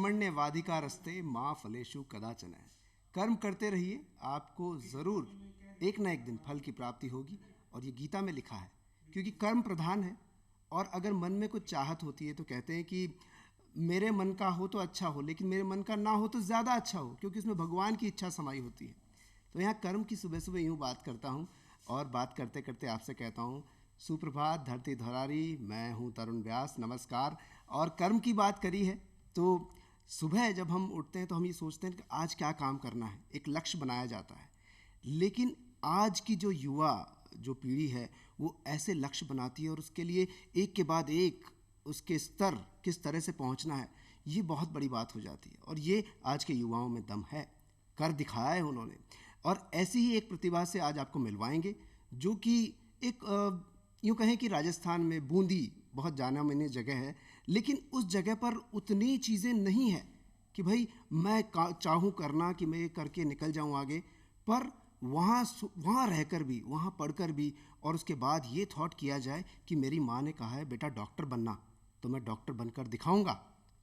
कर्मण्येवाधिकारस्ते माँ फलेषु कदाचन। कर्म करते रहिए, आपको ज़रूर एक ना एक दिन फल की प्राप्ति होगी। और ये गीता में लिखा है, क्योंकि कर्म प्रधान है। और अगर मन में कुछ चाहत होती है तो कहते हैं कि मेरे मन का हो तो अच्छा हो, लेकिन मेरे मन का ना हो तो ज़्यादा अच्छा हो, क्योंकि उसमें भगवान की इच्छा समाई होती है। तो यहाँ कर्म की सुबह सुबह यूँ बात करता हूँ, और बात करते करते आपसे कहता हूँ सुप्रभात धरती धरारी, मैं हूँ तरुण व्यास, नमस्कार। और कर्म की बात करी है तो सुबह जब हम उठते हैं तो हम ये सोचते हैं कि आज क्या काम करना है, एक लक्ष्य बनाया जाता है। लेकिन आज की जो युवा जो पीढ़ी है वो ऐसे लक्ष्य बनाती है, और उसके लिए एक के बाद एक उसके स्तर किस तरह से पहुंचना है, ये बहुत बड़ी बात हो जाती है। और ये आज के युवाओं में दम है, कर दिखाया है उन्होंने। और ऐसी ही एक प्रतिभा से आज आपको मिलवाएंगे, जो कि एक यूँ कहें कि राजस्थान में बूंदी बहुत जाना मानी जगह है, लेकिन उस जगह पर उतनी चीज़ें नहीं है कि भाई मैं चाहूँ करना कि मैं ये करके निकल जाऊँ आगे। पर वहाँ रहकर भी, वहाँ पढ़कर भी, और उसके बाद ये थॉट किया जाए कि मेरी माँ ने कहा है बेटा डॉक्टर बनना, तो मैं डॉक्टर बनकर दिखाऊंगा,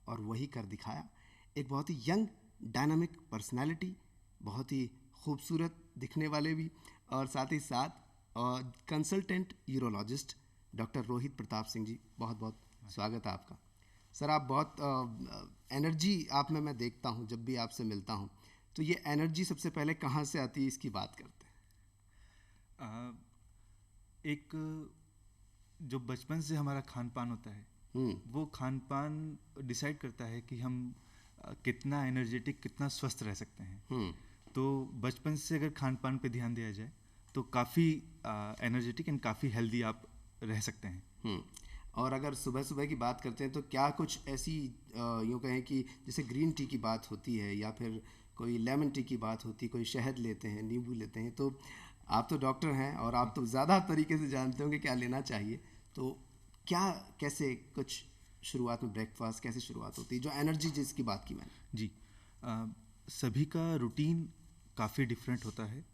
और वही कर दिखाया। एक बहुत ही यंग डायनामिक पर्सनालिटी, बहुत ही खूबसूरत दिखने वाले भी, और साथ ही साथ consultant urologist doctor Rohit Pratap Singh ji, बहुत बहुत स्वागत है आपका। सर, आप बहुत एनर्जी आप में मैं देखता हूँ जब भी आपसे मिलता हूँ। तो ये एनर्जी सबसे पहले कहाँ से आती है, इसकी बात करते हैं। एक जो बचपन से हमारा खान पान होता है, वो खान पान डिसाइड करता है कि हम कितना एनर्जेटिक, कितना स्वस्थ रह सकते हैं। तो बचपन से अगर खान पान पे ध्यान दिया जाए तो काफ़ी एनर्जेटिक एंड काफ़ी हेल्दी आप रह सकते हैं। और अगर सुबह सुबह की बात करते हैं तो क्या कुछ ऐसी यूँ कहें कि जैसे ग्रीन टी की बात होती है, या फिर कोई लेमन टी की बात होती है, कोई शहद लेते हैं, नींबू लेते हैं, तो आप तो डॉक्टर हैं और आप तो ज़्यादा तरीके से जानते होंगे क्या लेना चाहिए। तो क्या, कैसे कुछ शुरुआत में ब्रेकफास्ट कैसे शुरुआत होती है, जो एनर्जी जिसकी बात की मैंने? जी, सभी का रूटीन काफ़ी डिफरेंट होता है।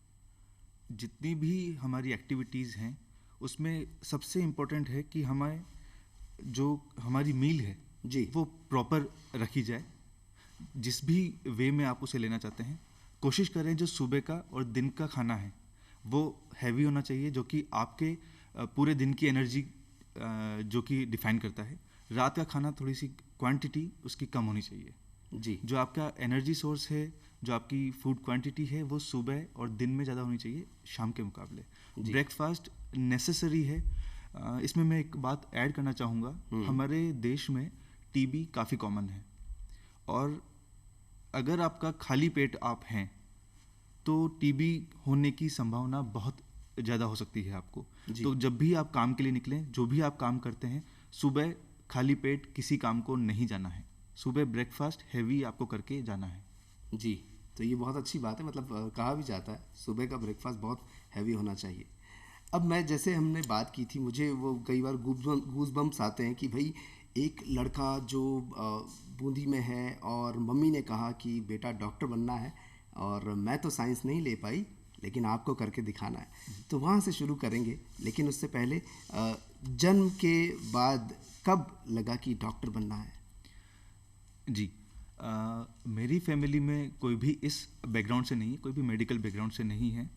जितनी भी हमारी एक्टिविटीज़ हैं उसमें सबसे इम्पोर्टेंट है कि हमारे जो हमारी मील है जी, वो प्रॉपर रखी जाए। जिस भी वे में आप उसे लेना चाहते हैं, कोशिश करें जो सुबह का और दिन का खाना है वो हैवी होना चाहिए, जो कि आपके पूरे दिन की एनर्जी जो कि डिफाइन करता है। रात का खाना थोड़ी सी क्वांटिटी उसकी कम होनी चाहिए जी। जो आपका एनर्जी सोर्स है, जो आपकी फूड क्वांटिटी है, वो सुबह और दिन में ज़्यादा होनी चाहिए शाम के मुकाबले। ब्रेकफास्ट नेसेसरी है। इसमें मैं एक बात ऐड करना चाहूँगा, हमारे देश में टीबी काफ़ी कॉमन है, और अगर आपका खाली पेट आप हैं तो टीबी होने की संभावना बहुत ज़्यादा हो सकती है आपको। तो जब भी आप काम के लिए निकलें, जो भी आप काम करते हैं, सुबह खाली पेट किसी काम को नहीं जाना है। सुबह ब्रेकफास्ट हैवी आपको करके जाना है। जी, तो ये बहुत अच्छी बात है। मतलब कहा भी जाता है सुबह का ब्रेकफास्ट बहुत हैवी होना चाहिए। अब मैं, जैसे हमने बात की थी, मुझे वो कई बार गूज बम्प्स आते हैं कि भाई एक लड़का जो बूंदी में है और मम्मी ने कहा कि बेटा डॉक्टर बनना है, और मैं तो साइंस नहीं ले पाई लेकिन आपको करके दिखाना है। तो वहाँ से शुरू करेंगे, लेकिन उससे पहले जन्म के बाद कब लगा कि डॉक्टर बनना है? जी, मेरी फैमिली में कोई भी इस बैकग्राउंड से नहीं है, कोई भी मेडिकल बैकग्राउंड से नहीं है।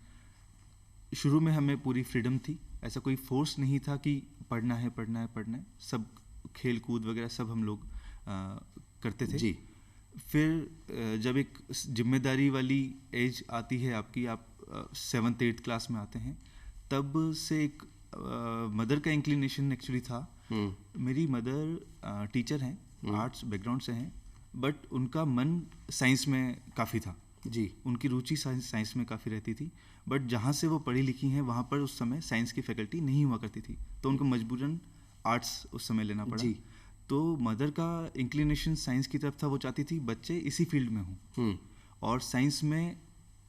शुरू में हमें पूरी फ्रीडम थी, ऐसा कोई फोर्स नहीं था कि पढ़ना है पढ़ना है पढ़ना है। सब खेल कूद वगैरह सब हम लोग करते थे। जी। फिर जब एक जिम्मेदारी वाली एज आती है आपकी, आप 7th 8th क्लास में आते हैं, तब से एक मदर का इंक्लिनेशन एक्चुअली था। मेरी मदर टीचर हैं, आर्ट्स बैकग्राउंड से हैं, बट उनका मन साइंस में काफ़ी था। जी। उनकी रुचि साइंस में काफ़ी रहती थी, बट जहाँ से वो पढ़ी लिखी हैं वहाँ पर उस समय साइंस की फैकल्टी नहीं हुआ करती थी, तो उनको मजबूरन आर्ट्स उस समय लेना पड़ा। जी। तो मदर का इंक्लिनेशन साइंस की तरफ था, वो चाहती थी बच्चे इसी फील्ड में हों, और साइंस में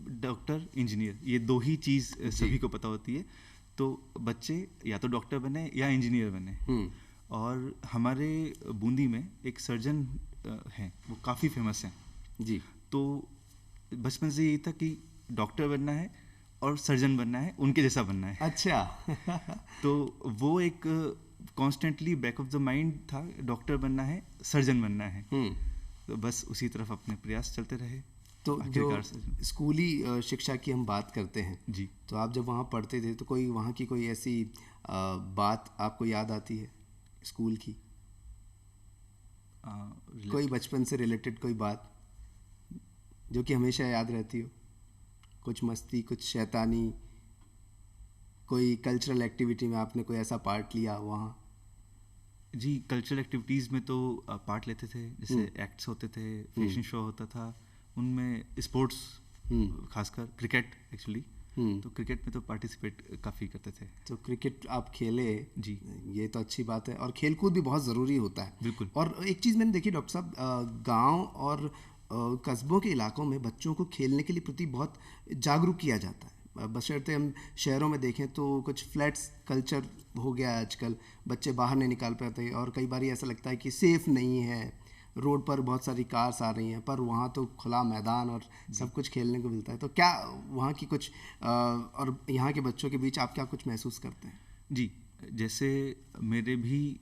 डॉक्टर इंजीनियर, ये दो ही चीज़ सभी को पता होती है। तो बच्चे या तो डॉक्टर बने या इंजीनियर बने। और हमारे बूंदी में एक सर्जन हैं, वो काफ़ी फेमस हैं। जी। तो बचपन से यही था कि डॉक्टर बनना है और सर्जन बनना है, उनके जैसा बनना है। अच्छा। तो वो एक constantly back of the mind था, डॉक्टर बनना है, सर्जन बनना है। तो बस उसी तरफ अपने प्रयास चलते रहे। तो जो आखिरकार से स्कूली शिक्षा की हम बात करते हैं, जी तो आप जब वहाँ पढ़ते थे तो कोई वहाँ की कोई ऐसी बात आपको याद आती है स्कूल की? कोई बचपन से रिलेटेड कोई बात जो कि हमेशा याद रहती हो? कुछ मस्ती, कुछ शैतानी, कोई कल्चरल एक्टिविटी में आपने कोई ऐसा पार्ट लिया वहाँ? जी, कल्चरल एक्टिविटीज़ में तो पार्ट लेते थे, जैसे एक्ट्स होते थे, फैशन शो होता था, उनमें स्पोर्ट्स, खासकर क्रिकेट एक्चुअली, तो क्रिकेट में तो पार्टिसिपेट काफ़ी करते थे। तो क्रिकेट आप खेले जी, ये तो अच्छी बात है, और खेल कूद भी बहुत ज़रूरी होता है। बिल्कुल। और एक चीज़ मैंने देखी डॉक्टर साहब, गांव और कस्बों के इलाकों में बच्चों को खेलने के लिए प्रति बहुत जागरूक किया जाता है। बशर्ते हम शहरों में देखें तो कुछ फ्लैट्स कल्चर हो गया है आजकल, बच्चे बाहर नहीं निकाल पाते, और कई बार ऐसा लगता है कि सेफ़ नहीं है, रोड पर बहुत सारी कार्स आ रही हैं, पर वहाँ तो खुला मैदान और सब कुछ खेलने को मिलता है। तो क्या वहाँ की कुछ और यहाँ के बच्चों के बीच आप क्या कुछ महसूस करते हैं? जी, जैसे मेरे भी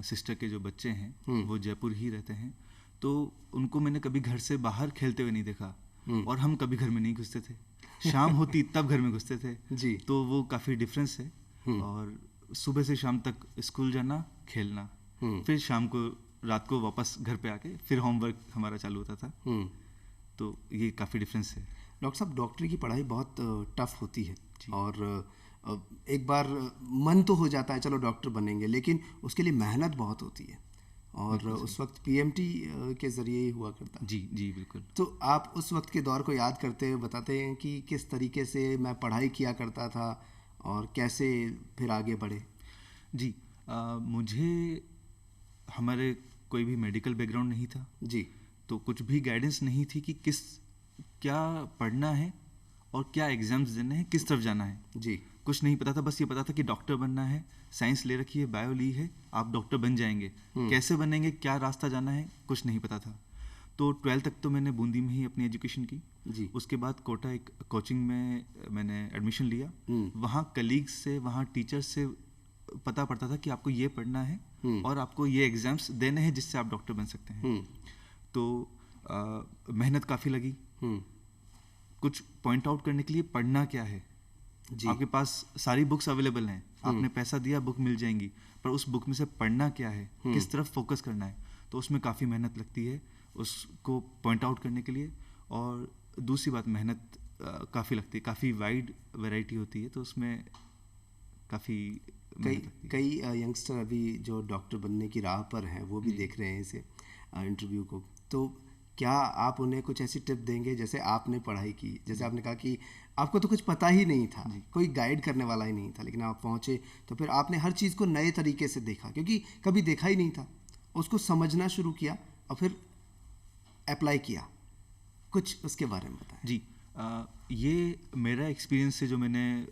सिस्टर के जो बच्चे हैं वो जयपुर ही रहते हैं, तो उनको मैंने कभी घर से बाहर खेलते हुए नहीं देखा, और हम कभी घर में नहीं घुसते थे। शाम होती तब घर में घुसते थे जी। तो वो काफ़ी डिफरेंस है। और सुबह से शाम तक स्कूल जाना, खेलना, फिर शाम को रात को वापस घर पे आके फिर होमवर्क हमारा चालू होता था। तो ये काफ़ी डिफरेंस है। डॉक्टर साहब, डॉक्टरी की पढ़ाई बहुत टफ होती है, और एक बार मन तो हो जाता है चलो डॉक्टर बनेंगे, लेकिन उसके लिए मेहनत बहुत होती है, और उस वक्त पीएमटी के ज़रिए ही हुआ करता है। जी जी बिल्कुल। तो आप उस वक्त के दौर को याद करते हुए बताते हैं कि किस तरीके से मैं पढ़ाई किया करता था और कैसे फिर आगे बढ़े? जी, मुझे हमारे कोई भी मेडिकल बैकग्राउंड नहीं था जी। तो कुछ भी गाइडेंस नहीं थी कि क्या पढ़ना है और क्या एग्जाम्स देने हैं, किस तरफ जाना है। जी। कुछ नहीं पता था, बस ये पता था कि डॉक्टर बनना है, साइंस ले रखी है, बायो ली है, आप डॉक्टर बन जाएंगे। कैसे बनेंगे, क्या रास्ता जाना है, कुछ नहीं पता था। तो 12th तक तो मैंने बूंदी में ही अपनी एजुकेशन की। जी। उसके बाद कोटा एक कोचिंग में मैंने एडमिशन लिया। वहाँ कलीग्स से, वहाँ टीचर्स से पता पड़ता था कि आपको ये पढ़ना है और आपको ये एग्जाम्स देने हैं जिससे आप डॉक्टर बन सकते हैं। तो मेहनत काफ़ी लगी। कुछ पॉइंट आउट करने के लिए पढ़ना क्या है। जी। आपके पास सारी बुक्स अवेलेबल हैं, आपने पैसा दिया, बुक मिल जाएंगी, पर उस बुक में से पढ़ना क्या है, किस तरफ फोकस करना है, तो उसमें काफ़ी मेहनत लगती है उसको पॉइंट आउट करने के लिए। और दूसरी बात, मेहनत काफ़ी लगती है, काफ़ी वाइड वैरायटी होती है, तो उसमें काफ़ी कई यंगस्टर अभी जो डॉक्टर बनने की राह पर हैं वो भी देख रहे हैं इसे इंटरव्यू को, तो क्या आप उन्हें कुछ ऐसी टिप देंगे? जैसे आपने पढ़ाई की, जैसे आपने कहा कि आपको तो कुछ पता ही नहीं था, कोई गाइड करने वाला ही नहीं था, लेकिन आप पहुँचे तो फिर आपने हर चीज़ को नए तरीके से देखा, क्योंकि कभी देखा ही नहीं था, उसको समझना शुरू किया और फिर अप्लाई किया। कुछ उसके बारे में बताएं। जी, ये मेरा एक्सपीरियंस है जो मैंने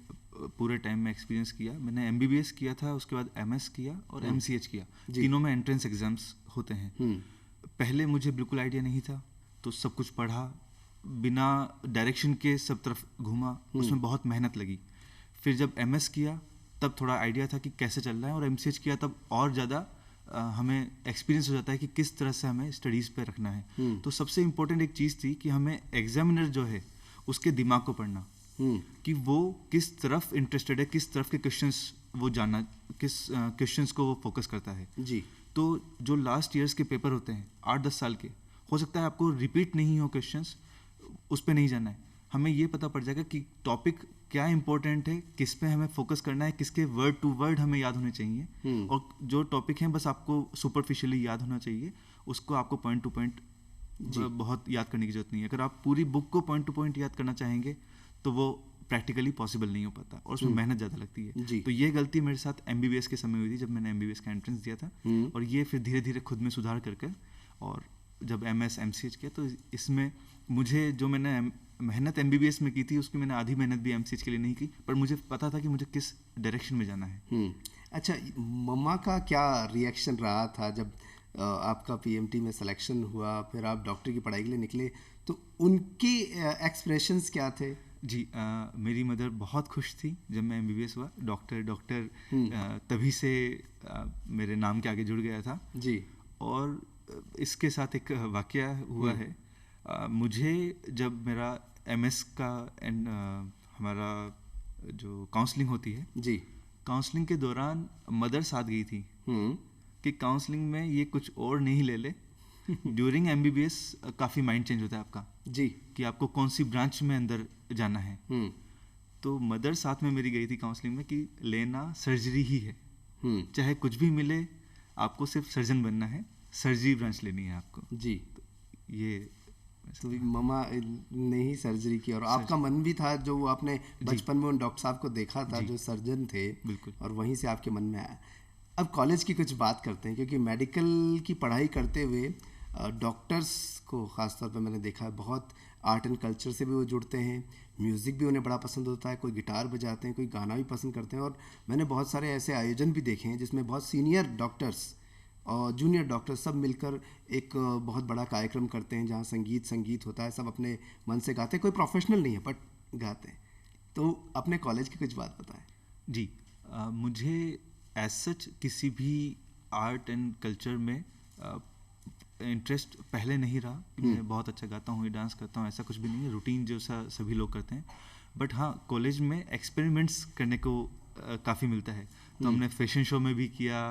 पूरे टाइम में एक्सपीरियंस किया। मैंने MBBS किया था, उसके बाद MS किया और MCH किया। तीनों में एंट्रेंस एग्जाम्स होते हैं। पहले मुझे बिल्कुल आइडिया नहीं था, तो सब कुछ पढ़ा, बिना डायरेक्शन के सब तरफ घूमा, उसमें बहुत मेहनत लगी। फिर जब MS किया तब थोड़ा आइडिया था कि कैसे चल रहा है, और MCH किया तब और ज़्यादा हमें एक्सपीरियंस हो जाता है कि किस तरह से हमें स्टडीज़ पे रखना है। तो सबसे इम्पोर्टेंट एक चीज़ थी कि हमें एग्जामिनर जो है उसके दिमाग को पढ़ना, कि वो किस तरफ इंटरेस्टेड है, किस तरफ के क्वेश्चंस वो जानना, किस क्वेश्चंस को वो फोकस करता है। जी। तो जो लास्ट ईयर्स के पेपर होते हैं 8-10 साल के, हो सकता है आपको रिपीट नहीं हो क्वेश्चंस, उस पर नहीं जाना है। हमें ये पता पड़ जाएगा कि टॉपिक क्या इंपॉर्टेंट है, किस पे हमें फोकस करना है, किसके वर्ड टू वर्ड हमें याद होने चाहिए, और जो टॉपिक हैं बस आपको सुपरफिशियली याद होना चाहिए, उसको आपको पॉइंट टू पॉइंट बहुत याद करने की जरूरत नहीं है। अगर आप पूरी बुक को पॉइंट टू पॉइंट याद करना चाहेंगे तो वो प्रैक्टिकली पॉसिबल नहीं हो पाता, और उसमें मेहनत ज़्यादा लगती है। तो ये गलती मेरे साथ MBBS के समय हुई थी, जब मैंने MBBS का एंट्रेंस दिया था, और ये फिर धीरे धीरे खुद में सुधार करके, और जब MS MCH किया तो इसमें मुझे जो मैंने मेहनत MBBS में की थी उसकी मैंने आधी मेहनत भी MCH के लिए नहीं की, पर मुझे पता था कि मुझे किस डायरेक्शन में जाना है। अच्छा, मम्मा का क्या रिएक्शन रहा था जब आपका PMT में सिलेक्शन हुआ, फिर आप डॉक्टर की पढ़ाई के लिए निकले, तो उनके एक्सप्रेशंस क्या थे? जी, मेरी मदर बहुत खुश थी जब मैं MBBS हुआ। डॉक्टर तभी से मेरे नाम के आगे जुड़ गया था। जी। और इसके साथ एक वाकया हुआ है। मुझे जब मेरा एमएस का एंड हमारा जो काउंसलिंग होती है जी, काउंसलिंग के दौरान मदर साथ गई थी हम्म, कि काउंसलिंग में ये कुछ और नहीं ले ले। ड्यूरिंग एमबीबीएस काफ़ी माइंड चेंज होता है आपका जी, कि आपको कौन सी ब्रांच में अंदर जाना है। हम्म, तो मदर साथ में मेरी गई थी काउंसलिंग में कि लेना सर्जरी ही है, हम्म, चाहे कुछ भी मिले आपको सिर्फ सर्जन बनना है, सर्जरी ब्रांच लेनी है आपको। जी। ये तो ममा ने ही सर्जरी की और आपका मन भी था, जो आपने बचपन में उन डॉक्टर साहब को देखा था जो सर्जन थे, बिल्कुल। और वहीं से आपके मन में आया। अब कॉलेज की कुछ बात करते हैं, क्योंकि मेडिकल की पढ़ाई करते हुए डॉक्टर्स को ख़ासतौर पे मैंने देखा है, बहुत आर्ट एंड कल्चर से भी वो जुड़ते हैं, म्यूज़िक भी उन्हें बड़ा पसंद होता है, कोई गिटार बजाते हैं, कोई गाना भी पसंद करते हैं। और मैंने बहुत सारे ऐसे आयोजन भी देखे हैं जिसमें बहुत सीनियर डॉक्टर्स और जूनियर डॉक्टर सब मिलकर एक बहुत बड़ा कार्यक्रम करते हैं, जहाँ संगीत होता है, सब अपने मन से गाते हैं, कोई प्रोफेशनल नहीं है बट गाते हैं। तो अपने कॉलेज की कुछ बात बताएं। जी, मुझे एज सच किसी भी आर्ट एंड कल्चर में इंटरेस्ट पहले नहीं रहा कि मैं बहुत अच्छा गाता हूँ या डांस करता हूँ, ऐसा कुछ भी नहीं है, रूटीन जो सा सभी लोग करते हैं। बट हाँ, कॉलेज में एक्सपेरिमेंट्स करने को काफ़ी मिलता है। तो हमने फैशन शो में भी किया,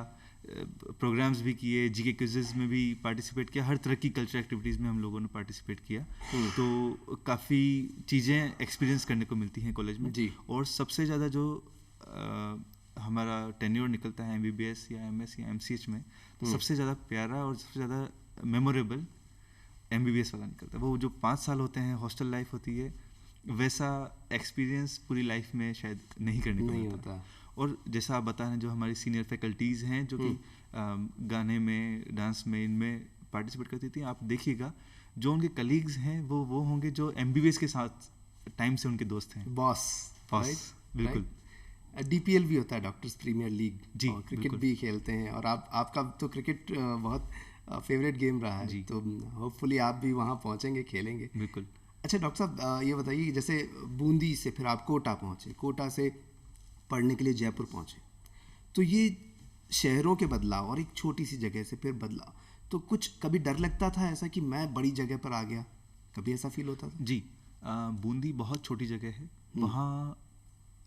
प्रोग्राम्स भी किए, जीके क्विज़ेस में भी पार्टिसिपेट किया, हर तरह की कल्चरल एक्टिविटीज़ में हम लोगों ने पार्टिसिपेट किया। तो काफ़ी चीज़ें एक्सपीरियंस करने को मिलती हैं कॉलेज में। जी। और सबसे ज़्यादा जो हमारा टेन्योर निकलता है एमबीबीएस या एमएस या एमसीएच में, तो सबसे ज़्यादा प्यारा और सबसे ज़्यादा मेमोरेबल एमबीबीएस वाला निकलता है। वो जो 5 साल होते हैं, हॉस्टल लाइफ होती है, वैसा एक्सपीरियंस पूरी लाइफ में शायद नहीं करने को मिलता। और जैसा आप बता रहे हैं, जो हमारी सीनियर फैकल्टीज़ हैं जो कि गाने में, डांस में, इनमें पार्टिसिपेट करती थी, आप देखिएगा जो उनके कलीग्स हैं वो होंगे जो एमबीबीएस के साथ टाइम से उनके दोस्त हैं। बॉस, बिल्कुल। डीपीएल भी होता है, डॉक्टर्स प्रीमियर लीग, जी, और क्रिकेट भी खेलते हैं। और आपका तो क्रिकेट बहुत फेवरेट गेम रहा है, तो होपफुली आप भी वहाँ पहुँचेंगे, खेलेंगे। बिल्कुल। अच्छा डॉक्टर साहब, ये बताइए कि जैसे बूंदी से फिर आप कोटा पहुँचे, कोटा से पढ़ने के लिए जयपुर पहुँचे, तो ये शहरों के बदलाव और एक छोटी सी जगह से फिर बदलाव, तो कुछ कभी डर लगता था ऐसा कि मैं बड़ी जगह पर आ गया, कभी ऐसा फील होता था? जी, बूंदी बहुत छोटी जगह है, वहाँ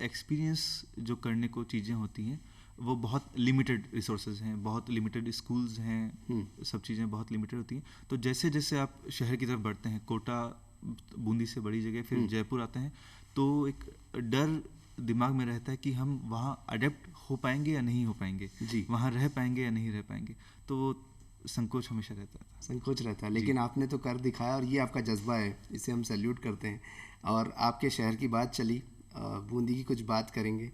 एक्सपीरियंस जो करने को चीज़ें होती हैं वो बहुत लिमिटेड रिसोर्सेज हैं, बहुत लिमिटेड स्कूल्स हैं, सब चीज़ें बहुत लिमिटेड होती हैं। तो जैसे जैसे आप शहर की तरफ बढ़ते हैं, कोटा बूंदी से बड़ी जगह, फिर जयपुर आते हैं, तो एक डर दिमाग में रहता है कि हम वहाँ अडेप्ट हो पाएंगे या नहीं हो पाएंगे, वहाँ रह पाएंगे या नहीं रह पाएंगे। तो वो संकोच हमेशा रहता है। संकोच रहता है, लेकिन आपने तो कर दिखाया, और ये आपका जज्बा है, इसे हम सैल्यूट करते हैं। और आपके शहर की बात चली, बूंदी की कुछ बात करेंगे।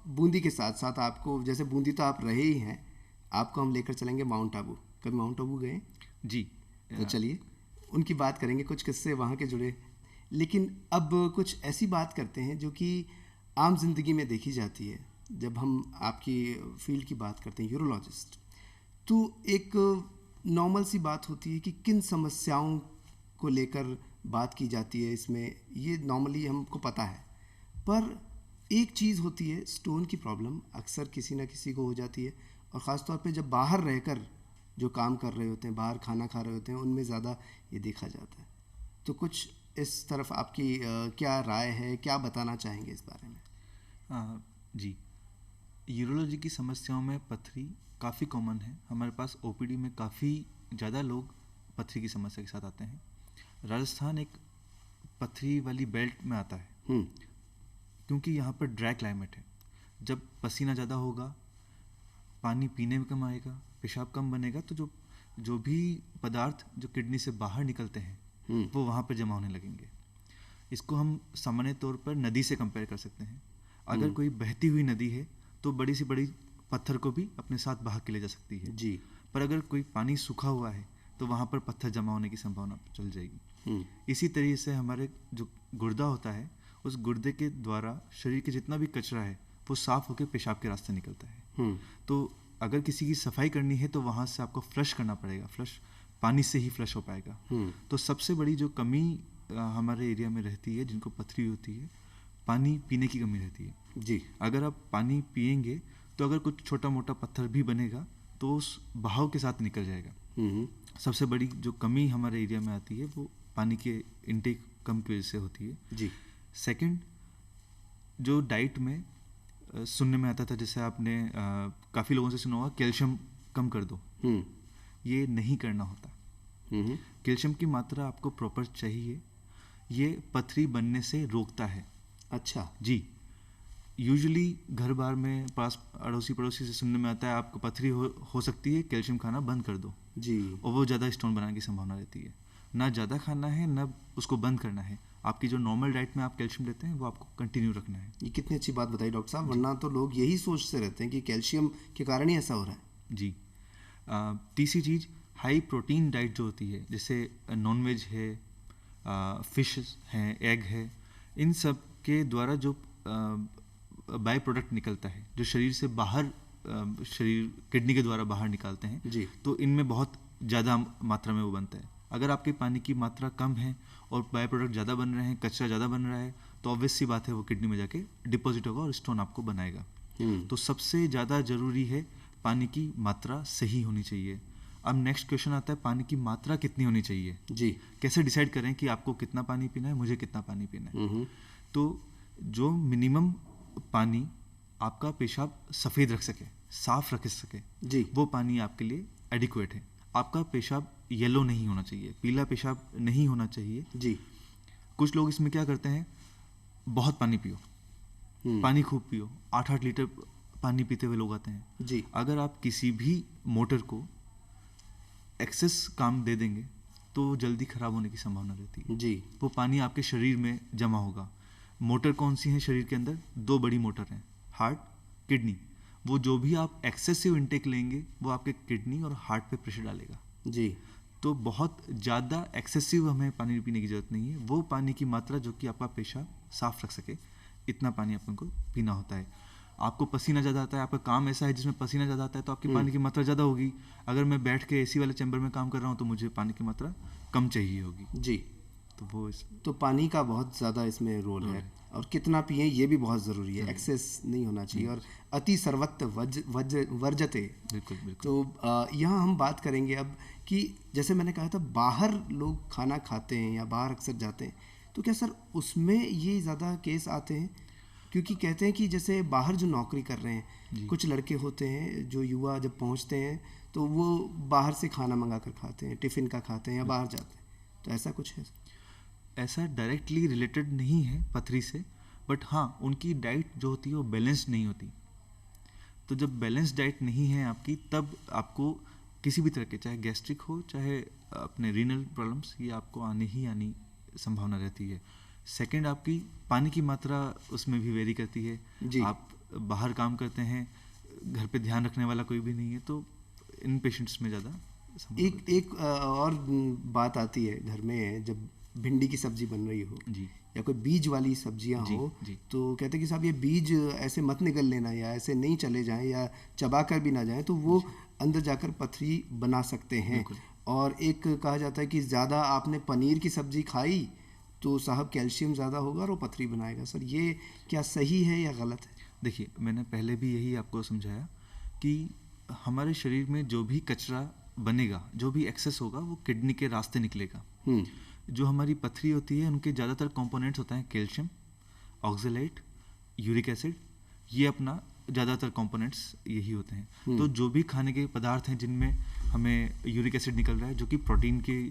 बूंदी के साथ साथ आपको, जैसे बूंदी तो आप रहे ही हैं, आपको हम लेकर चलेंगे माउंट आबू। कभी माउंट आबू गए? जी। तो चलिए उनकी बात करेंगे, कुछ किस्से वहाँ के जुड़े। लेकिन अब कुछ ऐसी बात करते हैं जो कि आम जिंदगी में देखी जाती है। जब हम आपकी फील्ड की बात करते हैं, यूरोलॉजिस्ट, तो एक नॉर्मल सी बात होती है कि किन समस्याओं को लेकर बात की जाती है इसमें, ये नॉर्मली हमको पता है। पर एक चीज़ होती है, स्टोन की प्रॉब्लम अक्सर किसी ना किसी को हो जाती है, और ख़ास तौर पे जब बाहर रहकर जो काम कर रहे होते हैं, बाहर खाना खा रहे होते हैं, उनमें ज़्यादा ये देखा जाता है। तो कुछ इस तरफ आपकी क्या राय है, क्या बताना चाहेंगे इस बारे में? जी, यूरोलॉजी की समस्याओं में पथरी काफ़ी कॉमन है। हमारे पास ओपीडी में काफ़ी ज़्यादा लोग पथरी की समस्या के साथ आते हैं। राजस्थान एक पथरी वाली बेल्ट में आता है, क्योंकि यहाँ पर ड्राई क्लाइमेट है। जब पसीना ज़्यादा होगा, पानी पीने में कम आएगा, पेशाब कम बनेगा, तो जो भी पदार्थ जो किडनी से बाहर निकलते हैं वो वहाँ पर जमा होने लगेंगे। इसको हम सामान्य तौर पर नदी से कंपेयर कर सकते हैं। अगर कोई बहती हुई नदी है तो बड़ी सी बड़ी पत्थर को भी अपने साथ बहा के ले जा सकती है जी। पर अगर कोई पानी सूखा हुआ है तो वहाँ पर पत्थर जमा होने की संभावना चल जाएगी। इसी तरीके से हमारे जो गुर्दा होता है, उस गुर्दे के द्वारा शरीर के जितना भी कचरा है वो साफ होकर पेशाब के रास्ते निकलता है। तो अगर किसी की सफाई करनी है तो वहाँ से आपको फ्लश करना पड़ेगा, फ्लश पानी से ही फ्लश हो पाएगा। तो सबसे बड़ी जो कमी हमारे एरिया में रहती है, जिनको पथरी होती है, पानी पीने की कमी रहती है। जी। अगर आप पानी पिएंगे तो अगर कुछ छोटा मोटा पत्थर भी बनेगा तो उस बहाव के साथ निकल जाएगा। सबसे बड़ी जो कमी हमारे एरिया में आती है वो पानी के इनटेक कम की वजह से होती है जी। सेकंड, जो डाइट में सुनने में आता था, जैसे आपने काफ़ी लोगों से सुना होगा कैल्शियम कम कर दो, ये नहीं करना होता। कैल्शियम की मात्रा आपको प्रॉपर चाहिए, ये पथरी बनने से रोकता है। अच्छा जी, यूजुअली घर बार में पास अड़ोसी पड़ोसी से सुनने में आता है आपको पथरी हो सकती है, कैल्शियम खाना बंद कर दो जी। और वो ज़्यादा स्टोन बनाने की संभावना रहती है। ना ज़्यादा खाना है ना उसको बंद करना है, आपकी जो नॉर्मल डाइट में आप कैल्शियम लेते हैं वो आपको कंटिन्यू रखना है। ये कितनी अच्छी बात बताई डॉक्टर साहब, वरना तो लोग यही सोचते रहते हैं कि कैल्शियम के कारण ही ऐसा हो रहा है। जी। तीसरी चीज़, हाई प्रोटीन डाइट जो होती है, जैसे नॉन वेज है, फिश है, एग है, इन सब के द्वारा जो बाय प्रोडक्ट निकलता है, जो शरीर से बाहर शरीर किडनी के द्वारा बाहर निकालते हैं जी। तो इनमें बहुत ज़्यादा मात्रा में वो बनता है। अगर आपके पानी की मात्रा कम है और बाय प्रोडक्ट ज़्यादा बन रहे हैं, कचरा ज़्यादा बन रहा है, तो ऑब्वियस सी बात है वो किडनी में जाके डिपॉजिट होगा और स्टोन आपको बनाएगा। तो सबसे ज़्यादा ज़रूरी है पानी की मात्रा सही होनी चाहिए। अब नेक्स्ट क्वेश्चन आता है, पानी की मात्रा कितनी होनी चाहिए? जी। कैसे डिसाइड करें कि आपको कितना पानी पीना है, मुझे कितना पानी पीना है? तो जो मिनिमम पानी आपका पेशाब सफ़ेद रख सके, साफ रख सके जी, वो पानी आपके लिए एडिक्वेट है। आपका पेशाब येलो नहीं होना चाहिए, पीला पेशाब नहीं होना चाहिए जी। कुछ लोग इसमें क्या करते हैं, बहुत पानी पियो, पानी खूब पियो, 8-8 लीटर पानी पीते हुए लोग आते हैं जी। अगर आप किसी भी मोटर को एक्सेस काम दे देंगे तो जल्दी ख़राब होने की संभावना रहती है जी। वो पानी आपके शरीर में जमा होगा। मोटर कौन सी है शरीर के अंदर? 2 बड़ी मोटर हैं, हार्ट, किडनी। वो जो भी आप एक्सेसिव इनटेक लेंगे वो आपके किडनी और हार्ट पे प्रेशर डालेगा। जी। तो बहुत ज़्यादा एक्सेसिव हमें पानी पीने की ज़रूरत नहीं है, वो पानी की मात्रा जो कि आपका पेशाब साफ रख सके, इतना पानी आपको पीना होता है। आपको पसीना ज़्यादा आता है, आपका काम ऐसा है जिसमें पसीना ज़्यादा आता है, तो आपकी पानी की मात्रा ज़्यादा होगी। अगर मैं बैठ के एसी वाले चैम्बर में काम कर रहा हूँ तो मुझे पानी की मात्रा कम चाहिए होगी। जी। तो वो तो पानी का बहुत ज़्यादा इसमें रोल है और कितना पिए ये भी बहुत ज़रूरी है, एक्सेस नहीं होना चाहिए और अति सर्वत्र वर्जते। बिल्कुल बिल्कुल। तो यहाँ हम बात करेंगे अब कि जैसे मैंने कहा था बाहर लोग खाना खाते हैं या बाहर अक्सर जाते हैं, तो क्या सर उसमें ये ज़्यादा केस आते हैं? क्योंकि कहते हैं कि जैसे बाहर जो नौकरी कर रहे हैं, कुछ लड़के होते हैं जो युवा जब पहुँचते हैं तो वो बाहर से खाना मंगा कर खाते हैं, टिफ़िन का खाते हैं या बाहर जाते हैं, तो ऐसा कुछ है? ऐसा डायरेक्टली रिलेटेड नहीं है पथरी से, बट हाँ उनकी डाइट जो होती है वो बैलेंस्ड नहीं होती। तो जब बैलेंस डाइट नहीं है आपकी, तब आपको किसी भी तरह के, चाहे गैस्ट्रिक हो चाहे अपने रीनल प्रॉब्लम्स, ये आपको आनी संभावना रहती है। सेकंड, आपकी पानी की मात्रा उसमें भी वेरी करती है। जी। आप बाहर काम करते हैं, घर पे ध्यान रखने वाला कोई भी नहीं है, तो इन पेशेंट्स में ज़्यादा एक और बात आती है घर में, जब भिंडी की सब्जी बन रही हो जी या कोई बीज वाली सब्जियां हो, तो कहते हैं कि साहब ये बीज ऐसे मत निगल लेना या ऐसे नहीं चले जाएं या चबा कर भी ना जाएं, तो वो अंदर जाकर पथरी बना सकते हैं। और एक कहा जाता है कि ज़्यादा आपने पनीर की सब्जी खाई तो साहब कैल्शियम ज़्यादा होगा और वो पथरी बनाएगा। सर ये क्या सही है या गलत है? देखिए, मैंने पहले भी यही आपको समझाया कि हमारे शरीर में जो भी कचरा बनेगा, जो भी एक्सेस होगा, वो किडनी के रास्ते निकलेगा। जो हमारी पथरी होती है उनके ज़्यादातर कंपोनेंट्स होता है कैल्शियम, ऑक्सलेट, यूरिक एसिड, ये अपना ज़्यादातर कंपोनेंट्स यही होते हैं। तो जो भी खाने के पदार्थ हैं जिनमें हमें यूरिक एसिड निकल रहा है जो कि प्रोटीन के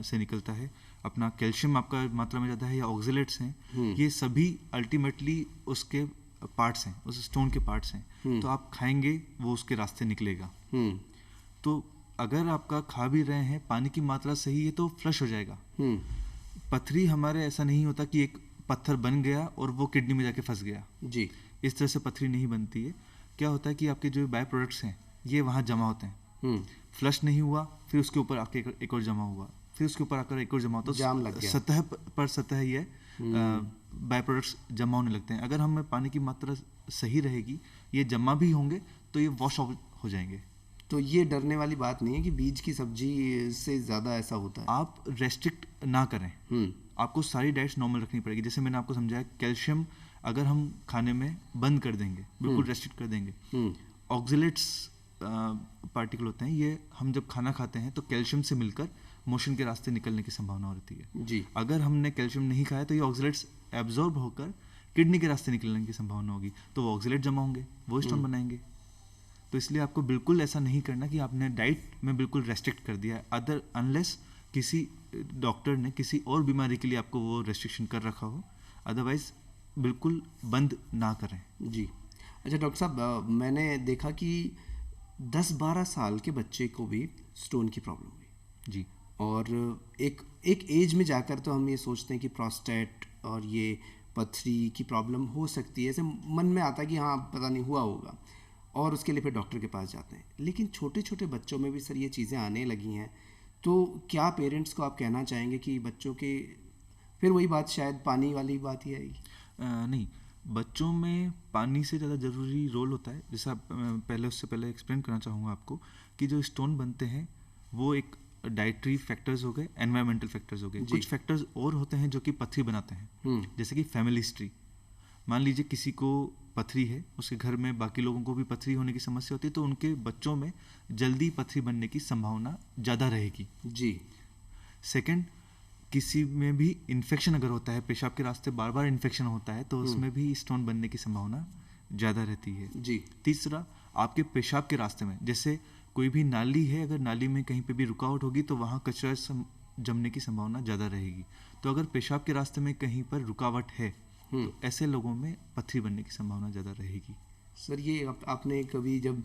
से निकलता है, अपना कैल्शियम आपका मात्रा में ज़्यादा है या ऑक्सलेट्स हैं, ये सभी अल्टीमेटली उसके पार्ट्स हैं, उस स्टोन के पार्ट्स हैं। तो आप खाएंगे वो उसके रास्ते निकलेगा। तो अगर आपका खा भी रहे हैं, पानी की मात्रा सही है तो फ्लश हो जाएगा। पथरी हमारे ऐसा नहीं होता कि एक पत्थर बन गया और वो किडनी में जाके फंस गया जी। इस तरह से पथरी नहीं बनती है। क्या होता है कि आपके जो बाय प्रोडक्ट्स हैं ये वहाँ जमा होते हैं, फ्लश नहीं हुआ, फिर उसके ऊपर आके एक और जमा हुआ, फिर उसके ऊपर आकर एक और जमा होता है, जाम लग गया। सतह पर सतह ही है, बाय प्रोडक्ट्स जमा होने लगते हैं। अगर हमें पानी की मात्रा सही रहेगी, ये जमा भी होंगे तो ये वॉश आउट हो जाएंगे। तो ये डरने वाली बात नहीं है कि बीज की सब्जी से ज़्यादा ऐसा होता है। आप रेस्ट्रिक्ट ना करें, आपको सारी डाइट्स नॉर्मल रखनी पड़ेगी। जैसे मैंने आपको समझाया, कैल्शियम अगर हम खाने में बंद कर देंगे, बिल्कुल रेस्ट्रिक्ट कर देंगे, ऑक्सलेट्स पार्टिकल होते हैं, ये हम जब खाना खाते हैं तो कैल्शियम से मिलकर मोशन के रास्ते निकलने की संभावना होती है जी। अगर हमने कैल्शियम नहीं खाया तो ये ऑक्सलेट्स एब्जॉर्ब होकर किडनी के रास्ते निकलने की संभावना होगी, तो वो ऑक्सलेट जमा होंगे, वो स्टोन बनाएंगे। तो इसलिए आपको बिल्कुल ऐसा नहीं करना कि आपने डाइट में बिल्कुल रेस्ट्रिक्ट कर दिया है, अदर अनलेस किसी डॉक्टर ने किसी और बीमारी के लिए आपको वो रेस्ट्रिक्शन कर रखा हो, अदरवाइज बिल्कुल बंद ना करें। जी। अच्छा डॉक्टर साहब, मैंने देखा कि 10-12 साल के बच्चे को भी स्टोन की प्रॉब्लम हुई जी। और एक एज में जाकर तो हम ये सोचते हैं कि प्रोस्टेट और ये पथरी की प्रॉब्लम हो सकती है, ऐसे मन में आता है कि हाँ पता नहीं हुआ होगा, और उसके लिए फिर डॉक्टर के पास जाते हैं। लेकिन छोटे छोटे बच्चों में भी सर ये चीज़ें आने लगी हैं, तो क्या पेरेंट्स को आप कहना चाहेंगे कि बच्चों के, फिर वही बात शायद पानी वाली बात ही आएगी? नहीं, बच्चों में पानी से ज़्यादा ज़रूरी रोल होता है, जैसा उससे पहले एक्सप्लेन करना चाहूँगा आपको कि जो स्टोन बनते हैं वो एक डाइटरी फैक्टर्स हो गए, एनवायरमेंटल फैक्टर्स हो गए, कुछ फैक्टर्स और होते हैं जो कि पथरी बनाते हैं, जैसे कि फैमिली हिस्ट्री। मान लीजिए किसी को पथरी है, उसके घर में बाकी लोगों को भी पथरी होने की समस्या होती है, तो उनके बच्चों में जल्दी पथरी बनने की संभावना ज़्यादा रहेगी। जी। सेकंड, किसी में भी इन्फेक्शन अगर होता है, पेशाब के रास्ते बार बार इन्फेक्शन होता है, तो उसमें भी स्टोन बनने की संभावना ज़्यादा रहती है। जी। तीसरा, आपके पेशाब के रास्ते में, जैसे कोई भी नाली है, अगर नाली में कहीं पे भी रुकावट होगी तो वहाँ कचरा जमने की संभावना ज़्यादा रहेगी। तो अगर पेशाब के रास्ते में कहीं पर रुकावट है तो ऐसे लोगों में पथरी बनने की संभावना ज़्यादा रहेगी। सर ये आपने कभी जब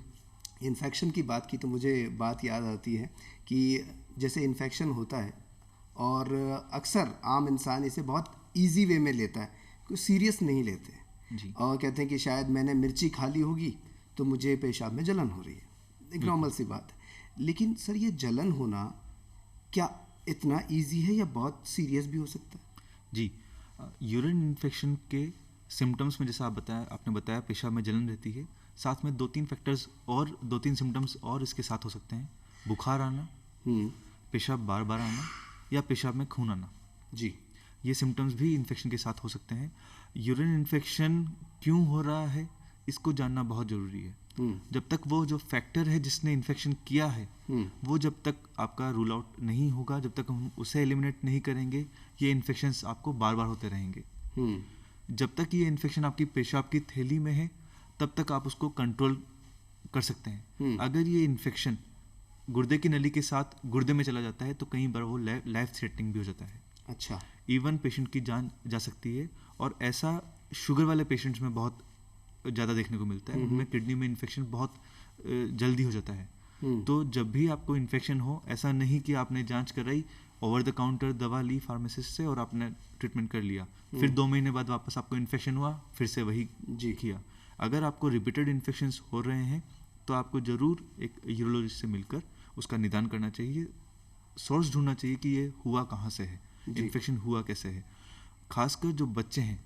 इन्फेक्शन की बात की तो मुझे बात याद आती है कि जैसे इन्फेक्शन होता है और अक्सर आम इंसान इसे बहुत इजी वे में लेता है, कुछ सीरियस नहीं लेते जी। और कहते हैं कि शायद मैंने मिर्ची खा ली होगी तो मुझे पेशाब में जलन हो रही है, एक नॉर्मल सी बात है। लेकिन सर ये जलन होना क्या इतना इजी है या बहुत सीरियस भी हो सकता है? जी, यूरिन इन्फेक्शन के सिम्टम्स में जैसा आपने बताया पेशाब में जलन रहती है, साथ में 2-3 फैक्टर्स और 2-3 सिम्टम्स और इसके साथ हो सकते हैं। बुखार आना, पेशाब बार बार आना या पेशाब में खून आना। जी। ये सिम्टम्स भी इन्फेक्शन के साथ हो सकते हैं। यूरिन इन्फेक्शन क्यों हो रहा है इसको जानना बहुत ज़रूरी है। जब तक वो जो फैक्टर है जिसने इन्फेक्शन किया है वो जब तक आपका रूल आउट नहीं होगा, जब तक हम उसे एलिमिनेट नहीं करेंगे, ये इन्फेक्शंस आपको बार बार होते रहेंगे। जब तक ये इन्फेक्शन आपकी पेशाब की थैली में है तब तक आप उसको कंट्रोल कर सकते हैं। अगर ये इन्फेक्शन गुर्दे की नली के साथ गुर्दे में चला जाता है तो कई बार वो लाइफ थ्रेटनिंग भी हो जाता है। अच्छा। इवन पेशेंट की जान जा सकती है, और ऐसा शुगर वाले पेशेंट्स में बहुत ज़्यादा देखने को मिलता है। उनमें किडनी में इन्फेक्शन बहुत जल्दी हो जाता है। तो जब भी आपको इन्फेक्शन हो, ऐसा नहीं कि आपने जांच कराई, ओवर द काउंटर दवा ली फार्मासिस्ट से और आपने ट्रीटमेंट कर लिया, फिर 2 महीने बाद वापस आपको इन्फेक्शन हुआ, फिर से वही किया। अगर आपको रिपीटेड इन्फेक्शंस हो रहे हैं तो आपको ज़रूर एक यूरोलॉजिस्ट से मिलकर उसका निदान करना चाहिए, सोर्स ढूंढना चाहिए कि ये हुआ कहाँ से है, इन्फेक्शन हुआ कैसे है। खासकर जो बच्चे हैं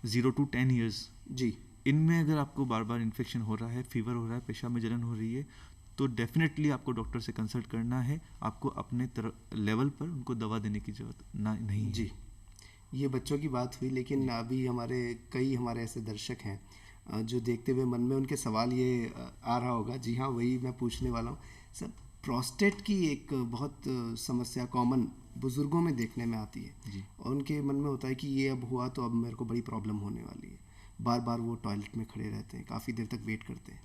0 to 10 ईयर्स जी, इनमें अगर आपको बार बार इन्फेक्शन हो रहा है, फीवर हो रहा है, पेशाब में जलन हो रही है, तो डेफिनेटली आपको डॉक्टर से कंसल्ट करना है। आपको अपने लेवल पर उनको दवा देने की जरूरत नहीं है। जी। ये बच्चों की बात हुई, लेकिन अभी कई हमारे ऐसे दर्शक हैं जो देखते हुए मन में उनके सवाल ये आ रहा होगा। जी हाँ, वही मैं पूछने वाला हूँ सर। प्रोस्टेट की एक बहुत समस्या कॉमन बुज़ुर्गों में देखने में आती है जी। और उनके मन में होता है कि ये अब हुआ तो अब मेरे को बड़ी प्रॉब्लम होने वाली है। बार बार वो टॉयलेट में खड़े रहते हैं, काफ़ी देर तक वेट करते हैं।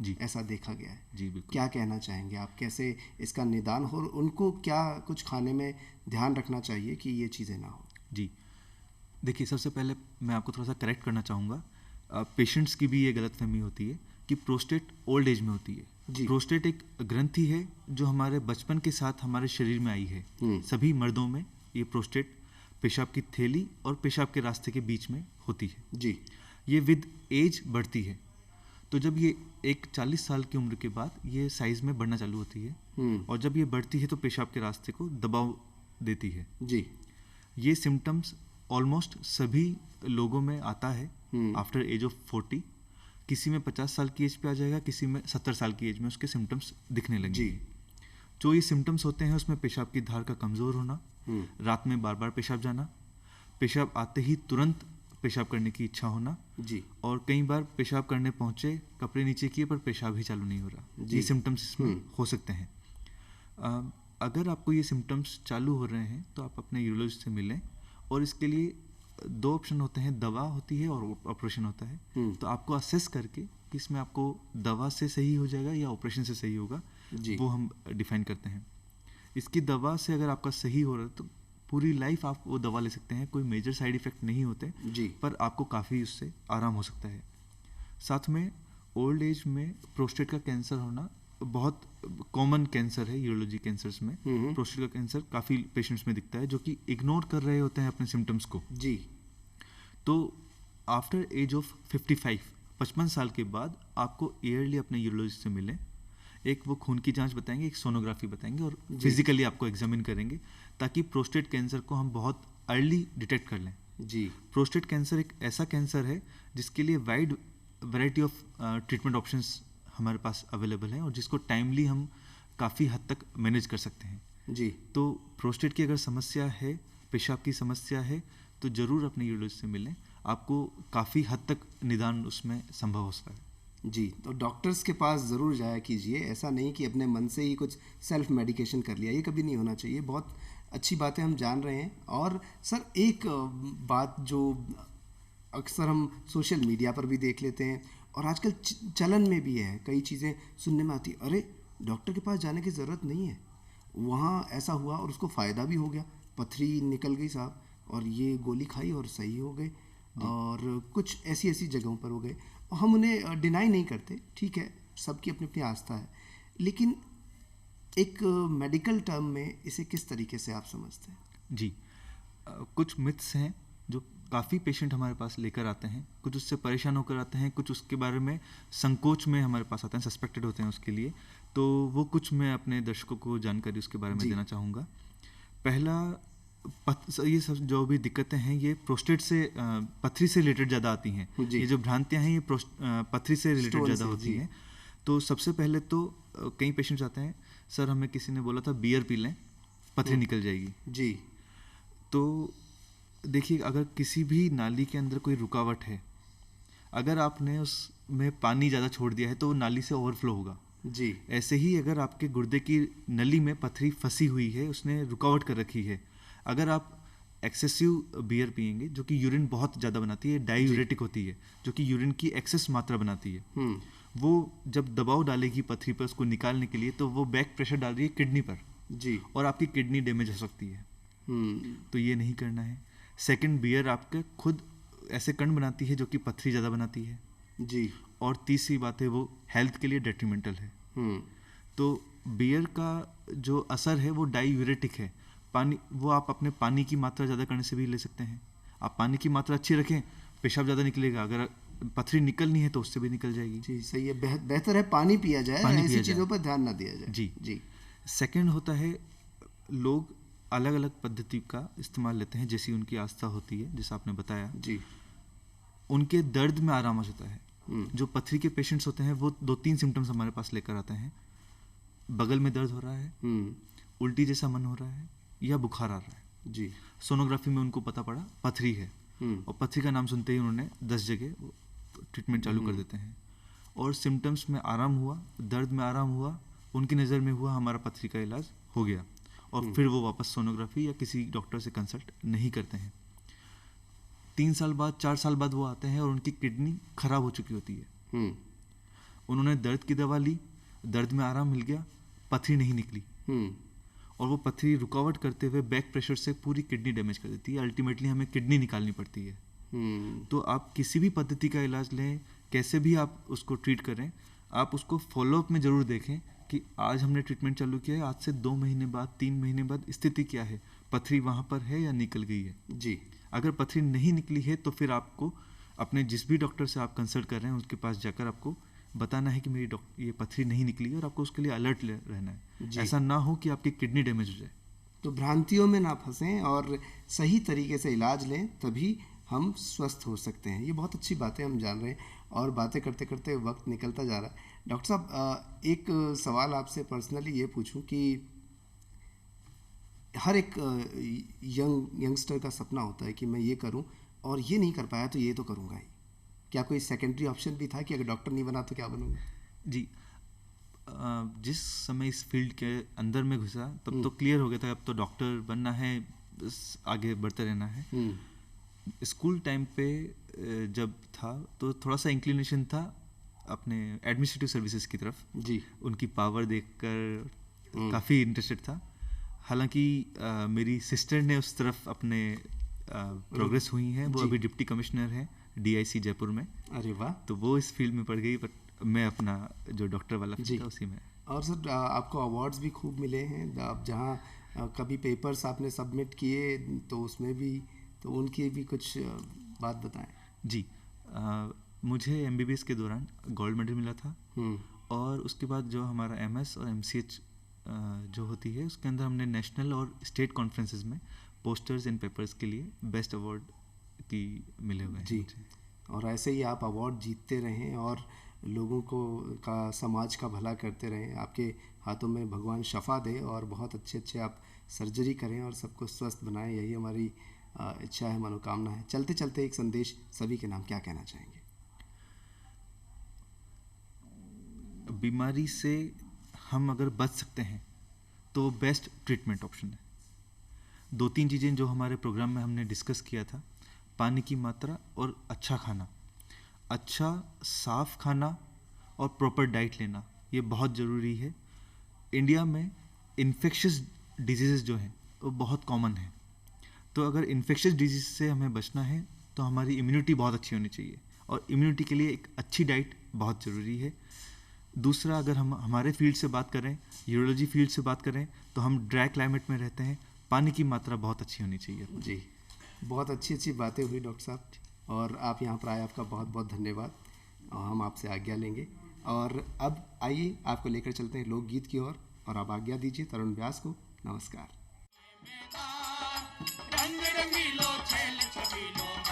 जी, ऐसा देखा गया है। जी बिल्कुल। क्या कहना चाहेंगे आप, कैसे इसका निदान हो, और उनको क्या कुछ खाने में ध्यान रखना चाहिए कि ये चीज़ें ना हो? जी, देखिए सबसे पहले मैं आपको थोड़ा सा करेक्ट करना चाहूँगा। पेशेंट्स की भी ये गलतफहमी होती है कि प्रोस्टेट ओल्ड एज में होती है। जी। प्रोस्टेट एक ग्रंथि है जो हमारे बचपन के साथ हमारे शरीर में आई है। सभी मर्दों में ये प्रोस्टेट पेशाब की थैली और पेशाब के रास्ते के बीच में होती है। जी। ये विद एज बढ़ती है, तो जब ये एक 40 साल की उम्र के बाद ये साइज में बढ़ना चालू होती है, और जब ये बढ़ती है तो पेशाब के रास्ते को दबाव देती है। जी। ये सिम्टम्स ऑलमोस्ट सभी लोगों में आता है आफ्टर एज ऑफ 40। किसी में 50 साल की एज पे आ जाएगा, किसी में 70 साल की एज में उसके सिम्टम्स दिखने लगेंगे। जो ये सिम्टम्स होते हैं उसमें पेशाब की धार का कमज़ोर होना, रात में बार बार पेशाब जाना, पेशाब आते ही तुरंत पेशाब करने की इच्छा होना, जी और कई बार पेशाब करने पहुंचे, कपड़े नीचे किए पर पेशाब ही चालू नहीं हो रहा। जी। ये सिम्टम्स इसमें हो सकते हैं। अगर आपको ये सिम्टम्स चालू हो रहे हैं तो आप अपने यूरोलॉजिस्ट से मिलें, और इसके लिए दो ऑप्शन होते हैं, दवा होती है और ऑपरेशन होता है। तो आपको असेस करके कि इसमें आपको दवा से सही हो जाएगा या ऑपरेशन से सही होगा, जी वो हम डिफाइन करते हैं। इसकी दवा से अगर आपका सही हो रहा है तो पूरी लाइफ आप वो दवा ले सकते हैं, कोई मेजर साइड इफ़ेक्ट नहीं होते, जी पर आपको काफ़ी उससे आराम हो सकता है। साथ में ओल्ड एज में प्रोस्टेट का कैंसर होना बहुत कॉमन कैंसर है यूरोलॉजी कैंसर्स में। प्रोस्टेट का कैंसर काफ़ी पेशेंट्स में दिखता है जो कि इग्नोर कर रहे होते हैं अपने सिम्टम्स को। जी तो आफ्टर एज ऑफ 55 साल के बाद आपको ईयरली अपने यूरोलॉजिस्ट से मिलें। एक वो खून की जांच बताएंगे, एक सोनोग्राफी बताएंगे, और फिजिकली आपको एग्जामिन करेंगे, ताकि प्रोस्टेट कैंसर को हम बहुत अर्ली डिटेक्ट कर लें। जी प्रोस्टेट कैंसर एक ऐसा कैंसर है जिसके लिए wide variety of treatment options हमारे पास अवेलेबल हैं, और जिसको टाइमली हम काफ़ी हद तक मैनेज कर सकते हैं। जी तो प्रोस्टेट की अगर समस्या है, पेशाब की समस्या है, तो ज़रूर अपने यूरोलॉजिस्ट से मिलें। आपको काफ़ी हद तक निदान उसमें संभव हो सकता है। जी। तो डॉक्टर्स के पास ज़रूर जाया कीजिए, ऐसा नहीं कि अपने मन से ही कुछ सेल्फ मेडिकेशन कर लिया, ये कभी नहीं होना चाहिए। बहुत अच्छी बातें हम जान रहे हैं। और सर एक बात जो अक्सर हम सोशल मीडिया पर भी देख लेते हैं और आजकल चलन में भी है, कई चीज़ें सुनने में आती, अरे डॉक्टर के पास जाने की ज़रूरत नहीं है, वहाँ ऐसा हुआ और उसको फ़ायदा भी हो गया, पथरी निकल गई साहब, और ये गोली खाई और सही हो गए। और कुछ ऐसी ऐसी जगहों पर हो गए। हम उन्हें डिनाई नहीं करते, ठीक है, सबकी अपनी अपनी आस्था है, लेकिन एक मेडिकल टर्म में इसे किस तरीके से आप समझते हैं? जी, कुछ मिथ्स हैं जो काफ़ी पेशेंट हमारे पास लेकर आते हैं, कुछ उससे परेशान होकर आते हैं, कुछ उसके बारे में संकोच में हमारे पास आते हैं, सस्पेक्टेड होते हैं उसके लिए। तो वो कुछ मैं अपने दर्शकों को जानकारी उसके बारे में देना चाहूँगा। पहला, ये सब जो भी दिक्कतें हैं ये प्रोस्टेट से पथरी से रिलेटेड ज़्यादा आती हैं। ये जो भ्रांतियाँ हैं ये पथरी से रिलेटेड ज़्यादा होती हैं। तो सबसे पहले तो कई पेशेंट्स आते हैं, सर हमें किसी ने बोला था बियर पी लें, पथरी निकल जाएगी। जी। तो देखिए, अगर किसी भी नाली के अंदर कोई रुकावट है, अगर आपने उसमें पानी ज़्यादा छोड़ दिया है तो वो नाली से ओवरफ्लो होगा। जी। ऐसे ही अगर आपके गुर्दे की नली में पथरी फंसी हुई है, उसने रुकावट कर रखी है, अगर आप एक्सेसिव बियर पिएंगे जो कि यूरिन बहुत ज़्यादा बनाती है, डायूरेटिक होती है, जो कि यूरिन की एक्सेस मात्रा बनाती है, वो जब दबाव डालेगी पथरी पर उसको निकालने के लिए, तो वो बैक प्रेशर डाल रही है किडनी पर। जी। और आपकी किडनी डैमेज हो सकती है। तो ये नहीं करना है। सेकंड, बियर आपके खुद ऐसे कण बनाती है जो कि पथरी ज़्यादा बनाती है। जी। और तीसरी बात है, वो हेल्थ के लिए डेट्रीमेंटल है। तो बियर का जो असर है वो डायूरेटिक है। पानी, वो आप अपने पानी की मात्रा ज़्यादा करने से भी ले सकते हैं। आप पानी की मात्रा अच्छी रखें, पेशाब ज़्यादा निकलेगा। अगर पथरी निकलनी है तो उससे भी निकल जाएगी। जी, सही है। बेहतर है पानी पिया जाए, ऐसी चीज़ों पर ध्यान ना दिया जाए। जी जी। सेकंड होता है, लोग अलग अलग पद्धति का इस्तेमाल लेते हैं, जैसी उनकी आस्था होती है, जैसा आपने बताया। जी। उनके दर्द में आराम आ जाता है। जो पथरी के पेशेंट्स होते हैं वो 2-3 सिम्टम्स हमारे पास लेकर आते हैं। बगल में दर्द हो रहा है, उल्टी जैसा मन हो रहा है, या बुखार आ रहा है। जी। सोनोग्राफी में उनको पता पड़ा पथरी है, और पथरी का नाम सुनते ही उन्होंने 10 जगह ट्रीटमेंट चालू कर देते हैं। और सिम्टम्स में आराम हुआ, दर्द में आराम हुआ, उनकी नज़र में हुआ हमारा पथरी का इलाज हो गया, और फिर वो वापस सोनोग्राफी या किसी डॉक्टर से कंसल्ट नहीं करते हैं। 3 साल बाद, 4 साल बाद वो आते हैं और उनकी किडनी खराब हो चुकी होती है। उन्होंने दर्द की दवा ली, दर्द में आराम मिल गया, पथरी नहीं निकली, और वो पथरी रुकावट करते हुए बैक प्रेशर से पूरी किडनी डैमेज कर देती है। अल्टीमेटली हमें किडनी निकालनी पड़ती है। तो आप किसी भी पद्धति का इलाज लें, कैसे भी आप उसको ट्रीट करें, आप उसको फॉलोअप में ज़रूर देखें कि आज हमने ट्रीटमेंट चालू किया है, आज से 2 महीने बाद, 3 महीने बाद स्थिति क्या है, पथरी वहाँ पर है या निकल गई है। जी। अगर पथरी नहीं निकली है तो फिर आपको अपने जिस भी डॉक्टर से आप कंसल्ट कर रहे हैं उसके पास जाकर आपको बताना है कि मेरी ये पथरी नहीं निकली है, और आपको उसके लिए अलर्ट रहना है। ऐसा ना हो कि आपकी किडनी डैमेज हो जाए। तो भ्रांतियों में ना फंसें और सही तरीके से इलाज लें, तभी हम स्वस्थ हो सकते हैं। ये बहुत अच्छी बातें हम जान रहे हैं, और बातें करते करते वक्त निकलता जा रहा है। डॉक्टर साहब, एक सवाल आपसे पर्सनली ये पूछूं कि हर एक यंगस्टर का सपना होता है कि मैं ये करूं, और ये नहीं कर पाया तो ये तो करूँगा ही। क्या कोई सेकेंडरी ऑप्शन भी था कि अगर डॉक्टर नहीं बना तो क्या बनूंगा? जी, जिस समय इस फील्ड के अंदर में घुसा तब तो क्लियर हो गया था अब तो डॉक्टर बनना है, बस आगे बढ़ते रहना है। स्कूल टाइम पे जब था तो थोड़ा सा इंक्लिनेशन था अपने एडमिनिस्ट्रेटिव सर्विसेज की तरफ जी। उनकी पावर देखकर काफ़ी इंटरेस्टेड था। हालांकि मेरी सिस्टर ने उस तरफ अपने प्रोग्रेस हुई है, वो अभी डिप्टी कमिश्नर है DIC जयपुर में। अरे वाह। तो वो इस फील्ड में पड़ गई, बट मैं अपना जो डॉक्टर वाला फील्ड था उसी में। और सर आपको अवार्ड्स भी खूब मिले हैं, आप जहाँ कभी पेपर्स आपने सबमिट किए तो उसमें भी, तो उनकी भी कुछ बात बताएं। जी, मुझे MBBS के दौरान गोल्ड मेडल मिला था, और उसके बाद जो हमारा MS और MCH जो होती है उसके अंदर हमने नेशनल और स्टेट कॉन्फ्रेंसेस में पोस्टर्स एंड पेपर्स के लिए बेस्ट अवार्ड की मिले हुए हैं जी। और ऐसे ही आप अवार्ड जीतते रहें और लोगों को का समाज का भला करते रहें। आपके हाथों में भगवान शफा दे और बहुत अच्छे आप सर्जरी करें और सबको स्वस्थ बनाएं, यही हमारी इच्छा है, मनोकामना है। चलते चलते एक संदेश सभी के नाम क्या कहना चाहेंगे? बीमारी से हम अगर बच सकते हैं तो बेस्ट ट्रीटमेंट ऑप्शन है। 2-3 चीज़ें जो हमारे प्रोग्राम में हमने डिस्कस किया था, पानी की मात्रा और अच्छा खाना, अच्छा साफ खाना और प्रॉपर डाइट लेना, ये बहुत ज़रूरी है। इंडिया में इन्फेक्शियस डिजीज़ जो हैं वो बहुत कॉमन है, तो अगर इन्फेक्शियस डिजीज़ से हमें बचना है तो हमारी इम्यूनिटी बहुत अच्छी होनी चाहिए, और इम्यूनिटी के लिए एक अच्छी डाइट बहुत ज़रूरी है। दूसरा, अगर हम हमारे फील्ड से बात करें, यूरोलॉजी फील्ड से बात करें, तो हम ड्राई क्लाइमेट में रहते हैं, पानी की मात्रा बहुत अच्छी होनी चाहिए। जी, बहुत अच्छी बातें हुई डॉक्टर साहब, और आप यहाँ पर आए, आपका बहुत बहुत धन्यवाद। और हम आपसे आज्ञा लेंगे, और अब आइए आपको लेकर चलते हैं लोकगीत की ओर, और आप आज्ञा दीजिए तरुण व्यास को। नमस्कार। रंग रंगीलो छेल छबीलो